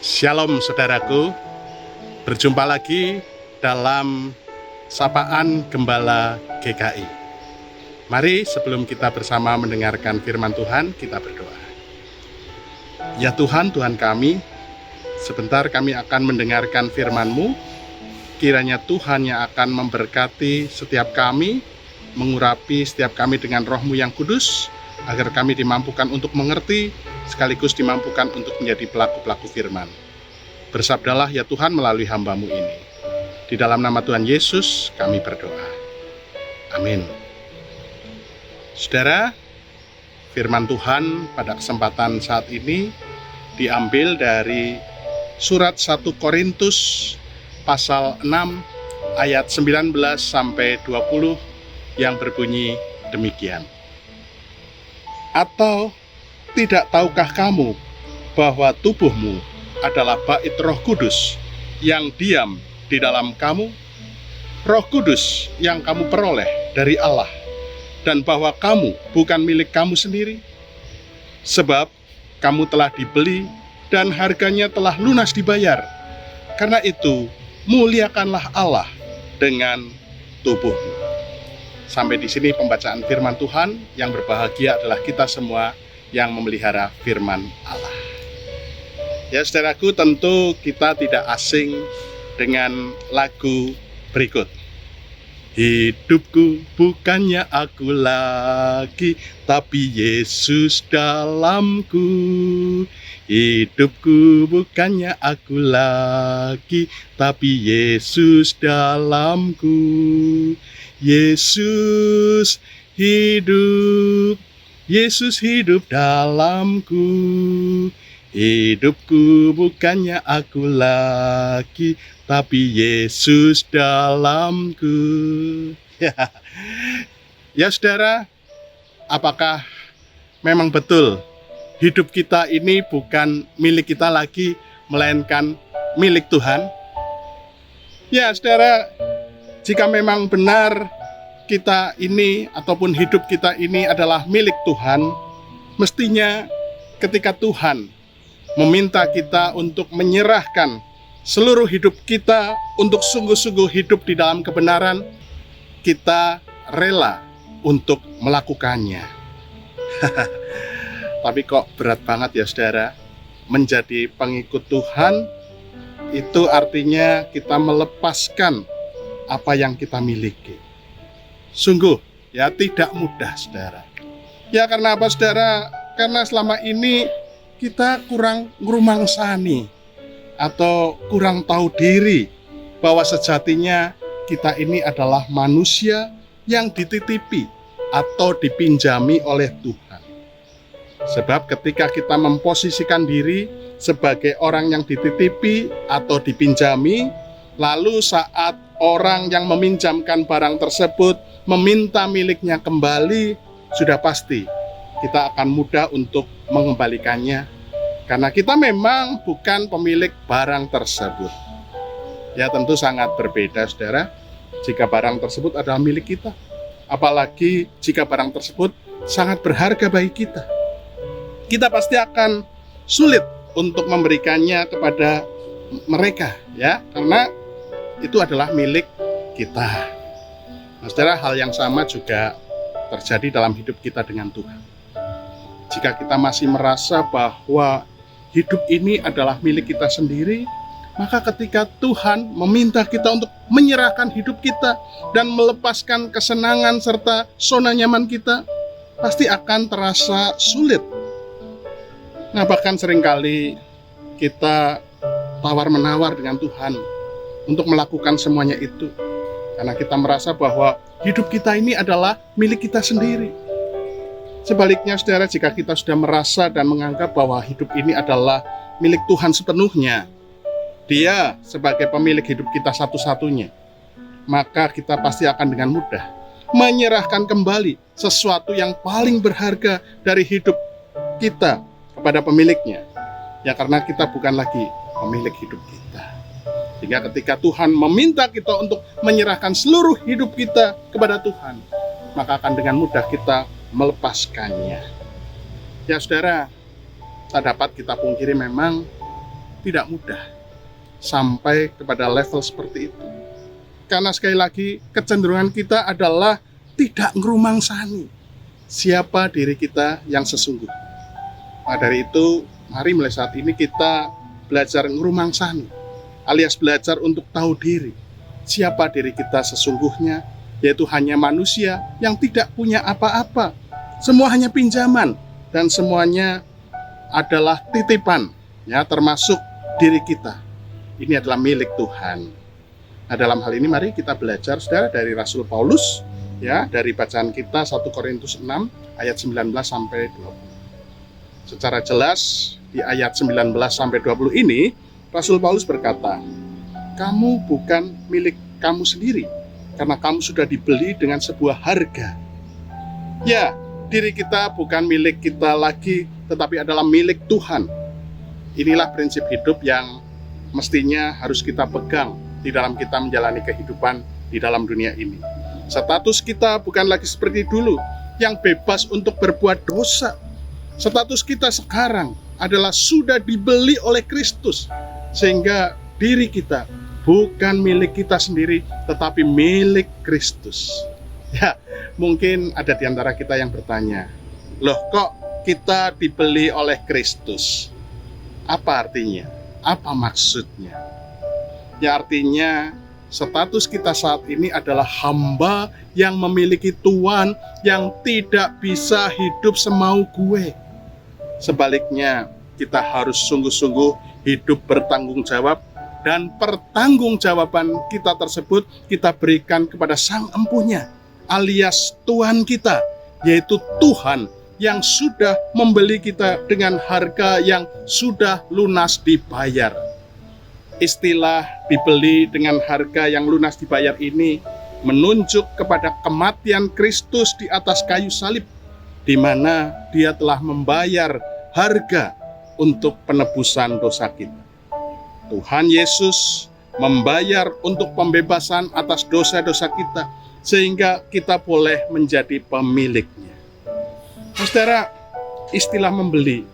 Shalom saudaraku, berjumpa lagi dalam Sapaan Gembala GKI. Mari sebelum kita bersama mendengarkan firman Tuhan, kita berdoa. Ya Tuhan, Tuhan kami, sebentar kami akan mendengarkan firman-Mu. Kiranya Tuhan yang akan memberkati setiap kami, mengurapi setiap kami dengan Roh-Mu yang kudus, agar kami dimampukan untuk mengerti, sekaligus dimampukan untuk menjadi pelaku-pelaku firman. Bersabdalah ya Tuhan melalui hamba-Mu ini. Di dalam nama Tuhan Yesus kami berdoa. Amin. Saudara, firman Tuhan pada kesempatan saat ini diambil dari surat 1 Korintus pasal 6 ayat 19 sampai 20 yang berbunyi demikian. Atau tidak tahukah kamu bahwa tubuhmu adalah bait Roh Kudus yang diam di dalam kamu, Roh Kudus yang kamu peroleh dari Allah, dan bahwa kamu bukan milik kamu sendiri? Sebab kamu telah dibeli dan harganya telah lunas dibayar. Karena itu, muliakanlah Allah dengan tubuhmu. Sampai di sini pembacaan firman Tuhan. Yang berbahagia adalah kita semua yang memelihara firman Allah. Ya saudaraku, tentu kita tidak asing dengan lagu berikut. Hidupku bukannya aku lagi, tapi Yesus dalamku. Hidupku bukannya aku lagi, tapi Yesus dalamku. Yesus hidup, Yesus hidup dalamku. Hidupku bukannya aku lagi, tapi Yesus dalamku. Ya saudara, apakah memang betul hidup kita ini bukan milik kita lagi, melainkan milik Tuhan? Ya saudara, jika memang benar kita ini ataupun hidup kita ini adalah milik Tuhan, mestinya ketika Tuhan meminta kita untuk menyerahkan seluruh hidup kita untuk sungguh-sungguh hidup di dalam kebenaran, kita rela untuk melakukannya. Tapi kok berat banget ya saudara, menjadi pengikut Tuhan itu artinya kita melepaskan apa yang kita miliki. Sungguh ya tidak mudah saudara. Ya karena apa saudara? Karena selama ini kita kurang ngrumangsani atau kurang tahu diri bahwa sejatinya kita ini adalah manusia yang dititipi atau dipinjami oleh Tuhan. Sebab ketika kita memposisikan diri sebagai orang yang dititipi atau dipinjami, lalu saat orang yang meminjamkan barang tersebut meminta miliknya kembali, sudah pasti kita akan mudah untuk mengembalikannya, karena kita memang bukan pemilik barang tersebut. Ya tentu sangat berbeda saudara, jika barang tersebut adalah milik kita, apalagi jika barang tersebut sangat berharga bagi kita. Kita pasti akan sulit untuk memberikannya kepada mereka, ya, karena itu adalah milik kita. Nah, saudara, hal yang sama juga terjadi dalam hidup kita dengan Tuhan. Jika kita masih merasa bahwa hidup ini adalah milik kita sendiri, maka ketika Tuhan meminta kita untuk menyerahkan hidup kita dan melepaskan kesenangan serta zona nyaman kita, pasti akan terasa sulit. Nah, bahkan seringkali kita tawar-menawar dengan Tuhan untuk melakukan semuanya itu, karena kita merasa bahwa hidup kita ini adalah milik kita sendiri. Sebaliknya saudara, jika kita sudah merasa dan menganggap bahwa hidup ini adalah milik Tuhan sepenuhnya, Dia sebagai pemilik hidup kita satu-satunya, maka kita pasti akan dengan mudah menyerahkan kembali sesuatu yang paling berharga dari hidup kita kepada pemiliknya. Ya karena kita bukan lagi pemilik hidup kita. Sehingga ketika Tuhan meminta kita untuk menyerahkan seluruh hidup kita kepada Tuhan, maka akan dengan mudah kita melepaskannya. Ya saudara, tak dapat kita pungkiri memang tidak mudah sampai kepada level seperti itu. Karena sekali lagi kecenderungan kita adalah tidak ngerumangsani siapa diri kita yang sesungguhnya. Nah, dari itu mari mulai saat ini kita belajar ngerumangsani, alias belajar untuk tahu diri siapa diri kita sesungguhnya, yaitu hanya manusia yang tidak punya apa-apa. Semua hanya pinjaman dan semuanya adalah titipan, ya, termasuk diri kita. Ini adalah milik Tuhan. Nah, dalam hal ini mari kita belajar, saudara, dari Rasul Paulus, ya, dari bacaan kita 1 Korintus 6 ayat 19 sampai 20. Secara jelas di ayat 19 sampai 20 ini Rasul Paulus berkata, "Kamu bukan milik kamu sendiri, karena kamu sudah dibeli dengan sebuah harga." Ya, diri kita bukan milik kita lagi, tetapi adalah milik Tuhan. Inilah prinsip hidup yang mestinya harus kita pegang di dalam kita menjalani kehidupan di dalam dunia ini. Status kita bukan lagi seperti dulu, yang bebas untuk berbuat dosa. Status kita sekarang adalah sudah dibeli oleh Kristus, sehingga diri kita bukan milik kita sendiri, tetapi milik Kristus. Ya, mungkin ada di antara kita yang bertanya, loh kok kita dibeli oleh Kristus? Apa artinya? Apa maksudnya? Ya, artinya status kita saat ini adalah hamba yang memiliki Tuhan, yang tidak bisa hidup semau gue. Sebaliknya, kita harus sungguh-sungguh hidup bertanggung jawab, dan pertanggungjawaban kita tersebut kita berikan kepada Sang Empunya, alias Tuhan kita, yaitu Tuhan yang sudah membeli kita dengan harga yang sudah lunas dibayar. Istilah dibeli dengan harga yang lunas dibayar ini menunjuk kepada kematian Kristus di atas kayu salib, di mana Dia telah membayar harga untuk penebusan dosa kita. Tuhan Yesus membayar untuk pembebasan atas dosa-dosa kita, sehingga kita boleh menjadi pemiliknya. Saudara, istilah membeli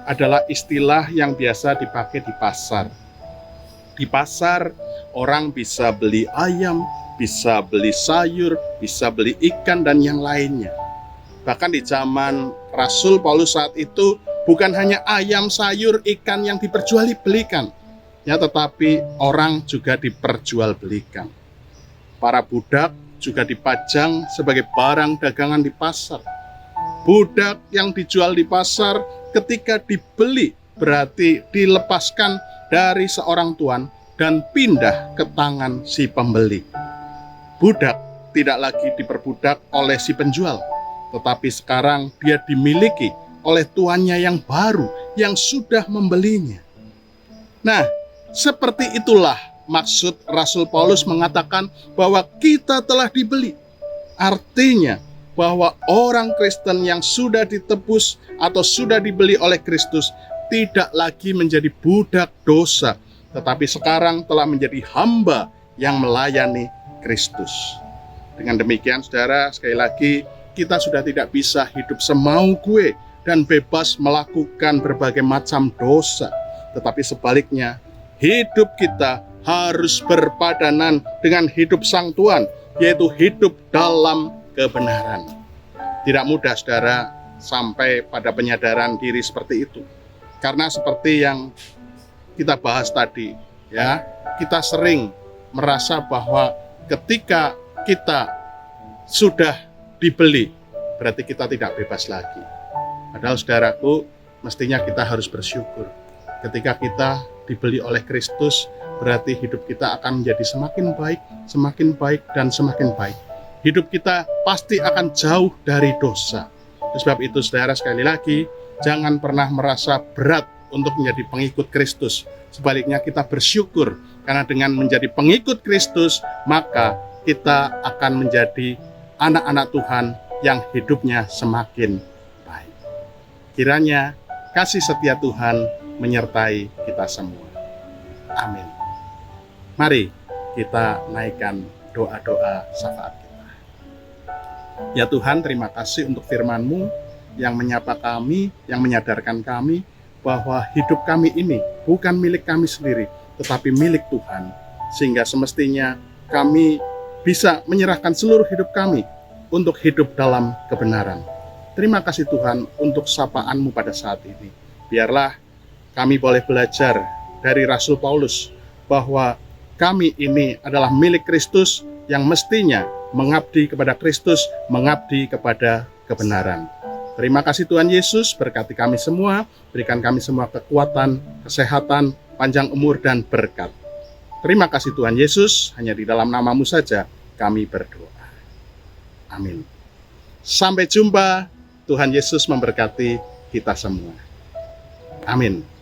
adalah istilah yang biasa dipakai di pasar. Di pasar, orang bisa beli ayam, bisa beli sayur, bisa beli ikan, dan yang lainnya. Bahkan di zaman Rasul Paulus saat itu, bukan hanya ayam, sayur, ikan yang diperjualbelikan, ya, tetapi orang juga diperjualbelikan. Para budak juga dipajang sebagai barang dagangan di pasar. Budak yang dijual di pasar ketika dibeli berarti dilepaskan dari seorang tuan dan pindah ke tangan si pembeli. Budak tidak lagi diperbudak oleh si penjual, tetapi sekarang dia dimiliki oleh tuannya yang baru, yang sudah membelinya. Nah, seperti itulah maksud Rasul Paulus mengatakan bahwa kita telah dibeli. Artinya bahwa orang Kristen yang sudah ditebus atau sudah dibeli oleh Kristus tidak lagi menjadi budak dosa, tetapi sekarang telah menjadi hamba yang melayani Kristus. Dengan demikian, saudara, sekali lagi kita sudah tidak bisa hidup semau gue dan bebas melakukan berbagai macam dosa, tetapi sebaliknya hidup kita harus berpadanan dengan hidup Sang Tuhan, yaitu hidup dalam kebenaran. Tidak mudah, saudara, sampai pada penyadaran diri seperti itu. Karena seperti yang kita bahas tadi, ya, kita sering merasa bahwa ketika kita sudah dibeli, berarti kita tidak bebas lagi. Padahal, saudaraku, mestinya kita harus bersyukur. Ketika kita dibeli oleh Kristus, berarti hidup kita akan menjadi semakin baik, dan semakin baik. Hidup kita pasti akan jauh dari dosa. Sebab itu, saudara, sekali lagi, jangan pernah merasa berat untuk menjadi pengikut Kristus. Sebaliknya, kita bersyukur, karena dengan menjadi pengikut Kristus, maka kita akan menjadi anak-anak Tuhan yang hidupnya semakin baik. Kiranya kasih setia Tuhan menyertai kita semua. Amin. Mari kita naikkan doa-doa syafaat kita. Ya Tuhan, terima kasih untuk firman-Mu yang menyapa kami, yang menyadarkan kami bahwa hidup kami ini bukan milik kami sendiri, tetapi milik Tuhan. Sehingga semestinya kami bisa menyerahkan seluruh hidup kami untuk hidup dalam kebenaran. Terima kasih Tuhan untuk sapaan-Mu pada saat ini. Biarlah kami boleh belajar dari Rasul Paulus bahwa kami ini adalah milik Kristus yang mestinya mengabdi kepada Kristus, mengabdi kepada kebenaran. Terima kasih Tuhan Yesus, berkati kami semua, berikan kami semua kekuatan, kesehatan, panjang umur, dan berkat. Terima kasih Tuhan Yesus, hanya di dalam nama-Mu saja kami berdoa. Amin. Sampai jumpa, Tuhan Yesus memberkati kita semua. Amin.